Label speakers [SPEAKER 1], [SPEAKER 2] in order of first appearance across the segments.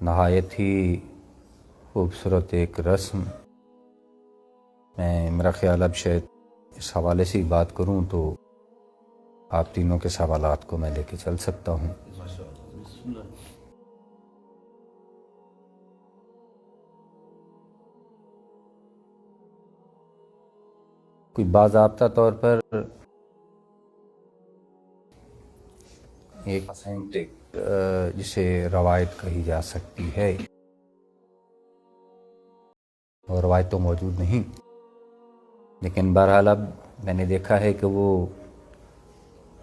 [SPEAKER 1] نہایت ہی خوبصورت ایک رسم۔ میرا خیال اب شاید اس حوالے سے ہی بات کروں تو آپ تینوں کے سوالات کو میں لے کے چل سکتا ہوں۔ کوئی باضابطہ طور پر ایک جسے روایت کہی جا سکتی ہے، اور روایت تو موجود نہیں، لیکن بہرحال اب میں نے دیکھا ہے کہ وہ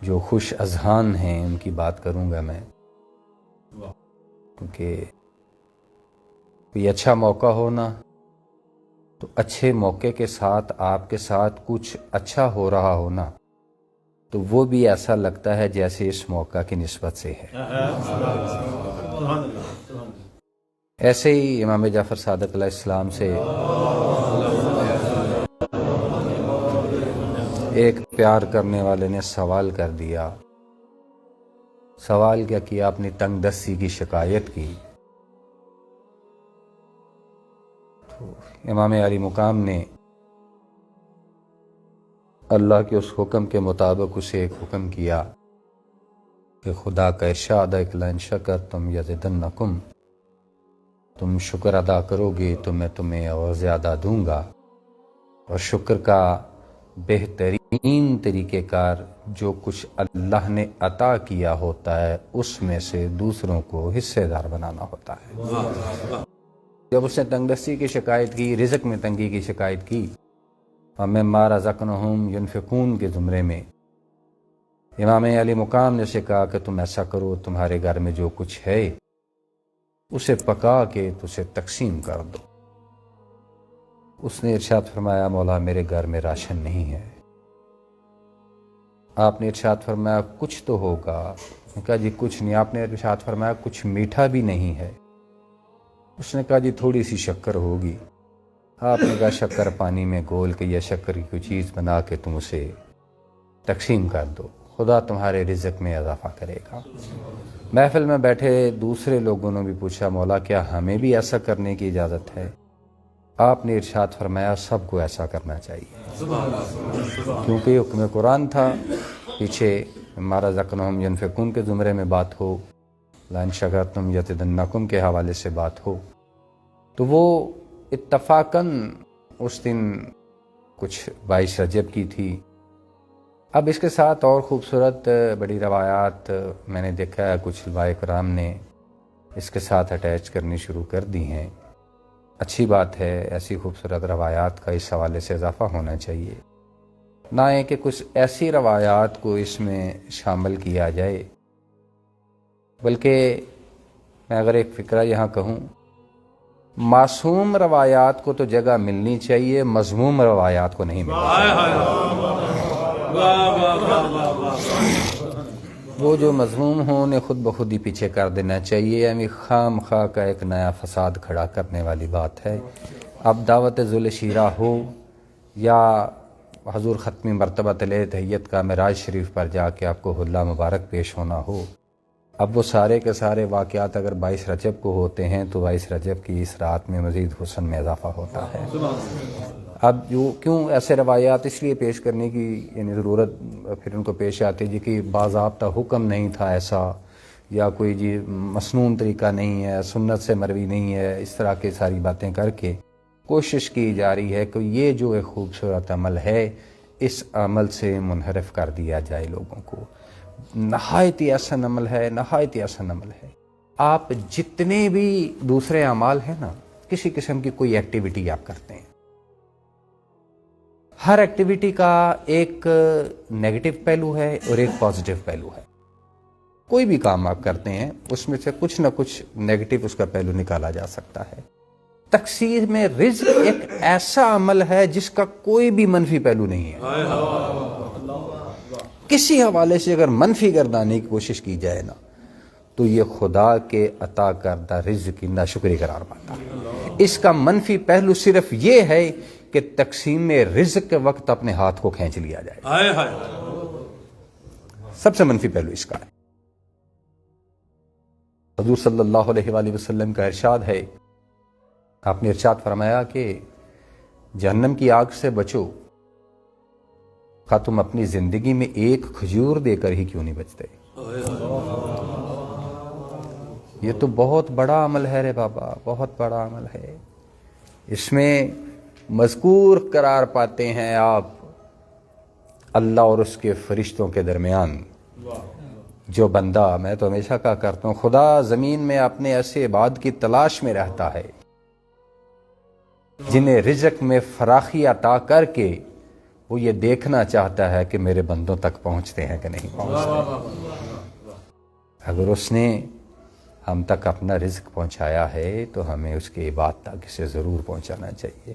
[SPEAKER 1] جو خوش اذہان ہیں ان کی بات کروں گا میں، کیونکہ کوئی اچھا موقع ہونا تو اچھے موقع کے ساتھ آپ کے ساتھ کچھ اچھا ہو رہا ہونا تو وہ بھی ایسا لگتا ہے جیسے اس موقع کی نسبت سے ہے۔ ایسے ہی امام جعفر صادق علیہ السلام سے ایک پیار کرنے والے نے سوال کر دیا۔ سوال کیا کیا؟ اپنی تنگ دستی کی شکایت کی۔ تو امام علی مقام نے اللہ کے اس حکم کے مطابق اسے ایک حکم کیا کہ خدا کا ارشاد ہے کہ لئن شکرتم یزیدنکم، تم شکر ادا کرو گے تو میں تمہیں اور زیادہ دوں گا۔ اور شکر کا بہترین طریقہ کار جو کچھ اللہ نے عطا کیا ہوتا ہے اس میں سے دوسروں کو حصے دار بنانا ہوتا ہے۔ جب اس نے تنگ دستی کی شکایت کی، رزق میں تنگی کی شکایت کی، وَمِمَّا رَزَقْنَاهُمْ يُنْفِقُونَ کے زمرے میں امام علی مقام نے اسے کہا کہ تم ایسا کرو، تمہارے گھر میں جو کچھ ہے اسے پکا کے تو اسے تقسیم کر دو۔ اس نے ارشاد فرمایا مولا میرے گھر میں راشن نہیں ہے۔ آپ نے ارشاد فرمایا کچھ تو ہوگا۔ اس نے کہا جی کچھ نہیں۔ آپ نے ارشاد فرمایا کچھ میٹھا بھی نہیں ہے۔ اس نے کہا جی تھوڑی سی شکر ہوگی۔ آپ نے کہا شکر پانی میں گھول کے یا شکر کی کوئی چیز بنا کے تم اسے تقسیم کر دو، خدا تمہارے رزق میں اضافہ کرے گا۔ محفل میں بیٹھے دوسرے لوگوں نے بھی پوچھا مولا کیا ہمیں بھی ایسا کرنے کی اجازت ہے؟ آپ نے ارشاد فرمایا سب کو ایسا کرنا چاہیے، کیونکہ حکم قرآن تھا۔ پیچھے مِمَّا رَزَقْنَاهُمْ يُنْفِقُونَ کے زمرے میں بات ہو، لَئِن شَكَرْتُمْ لَأَزِيدَنَّكُمْ کے حوالے سے بات ہو، تو وہ اتفاقاً اس دن کچھ 22 رجب کی تھی۔ اب اس کے ساتھ اور خوبصورت بڑی روایات میں نے دیکھا ہے کچھ علماء کرام نے اس کے ساتھ اٹیچ کرنی شروع کر دی ہیں۔ اچھی بات ہے، ایسی خوبصورت روایات کا اس حوالے سے اضافہ ہونا چاہیے، نہ ہے کہ کچھ ایسی روایات کو اس میں شامل کیا جائے، بلکہ میں اگر ایک فکرہ یہاں کہوں، معصوم روایات کو تو جگہ ملنی چاہیے، مذموم روایات کو نہیں ملنی چاہیے۔ وہ جو مذموم ہوں انہیں خود بخود ہی پیچھے کر دینا چاہیے، یعنی خام خواہ کا ایک نیا فساد کھڑا کرنے والی بات ہے۔ اب دعوت ذوال شیرہ ہو یا حضور ختمی مرتبہ تحیت کا معراج شریف پر جا کے آپ کو حلہ مبارک پیش ہونا ہو، اب وہ سارے کے سارے واقعات اگر 22 رجب کو ہوتے ہیں تو 22 رجب کی اس رات میں مزید حسن میں اضافہ ہوتا ہے۔ اب کیوں ایسے روایات اس لیے پیش کرنے کی یعنی ضرورت پھر ان کو پیش آتی ہے جی کہ باضابطہ حکم نہیں تھا ایسا، یا کوئی جی مسنون طریقہ نہیں ہے، سنت سے مروی نہیں ہے، اس طرح کی ساری باتیں کر کے کوشش کی جا رہی ہے کہ یہ جو ایک خوبصورت عمل ہے اس عمل سے منحرف کر دیا جائے لوگوں کو۔ نہایت ہی احسن عمل ہے، نہایت ہی احسن عمل ہے۔ آپ جتنے بھی دوسرے اعمال ہیں نا، کسی قسم کی کوئی ایکٹیویٹی آپ کرتے ہیں، ہر ایکٹیویٹی کا ایک نیگیٹو پہلو ہے اور ایک پازیٹیو پہلو ہے۔ کوئی بھی کام آپ کرتے ہیں اس میں سے کچھ نہ کچھ نیگیٹو اس کا پہلو نکالا جا سکتا ہے۔ تقسیم رزق ایک ایسا عمل ہے جس کا کوئی بھی منفی پہلو نہیں ہے۔ کسی حوالے سے اگر منفی گردانے کی کوشش کی جائے نا تو یہ خدا کے عطا کردہ رزق کی ناشکری قرار پاتا ہے۔ اس کا منفی پہلو صرف یہ ہے کہ تقسیم رزق کے وقت اپنے ہاتھ کو کھینچ لیا جائے۔ سب سے منفی پہلو اس کا ہے۔ حضور صلی اللہ علیہ وآلہ وسلم کا ارشاد ہے، آپ نے ارشاد فرمایا کہ جہنم کی آگ سے بچو، خواہ تم اپنی زندگی میں ایک کھجور دے کر ہی کیوں نہیں بچتے۔ یہ تو بہت بڑا عمل ہے رے بابا، بہت بڑا عمل ہے۔ اس میں مذکور قرار پاتے ہیں آپ اللہ اور اس کے فرشتوں کے درمیان۔ جو بندہ، میں تو ہمیشہ کہا کرتا ہوں، خدا زمین میں اپنے ایسے عباد کی تلاش میں رہتا ہے جنہیں رزق میں فراخی عطا کر کے وہ یہ دیکھنا چاہتا ہے کہ میرے بندوں تک پہنچتے ہیں کہ نہیں پہنچتے۔ اگر اس نے ہم تک اپنا رزق پہنچایا ہے تو ہمیں اس کے عباد تک اسے ضرور پہنچانا چاہیے۔